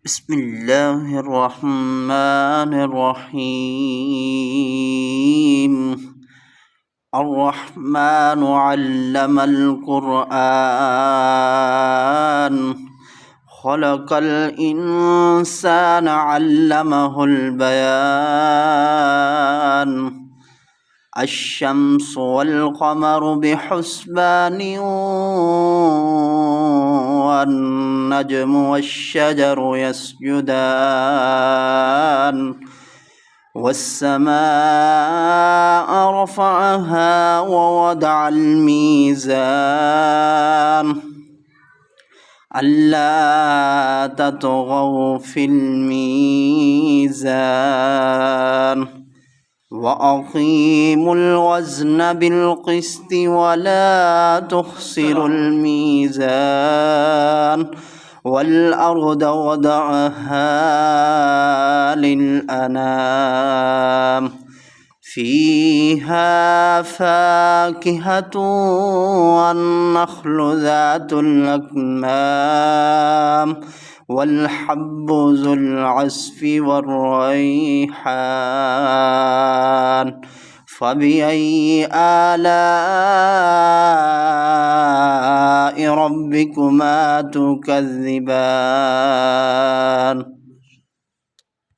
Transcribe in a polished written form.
بسم الله الرحمن الرحيم. الرحمن علم القرآن خلق الإنسان علمه البيان. الشمس والقمر بحسبان والنجم والشجر يسجدان والسماء رفعها ووضع الميزان ألا تطغوا في الميزان وأقيموا الوزن بالقسط ولا تخسروا الميزان والأرض وضعها للأنام فيها فاكهة والنخل ذات الأكمام والحب ذو العصف والريحان فبأي آلاء ربكما تكذبان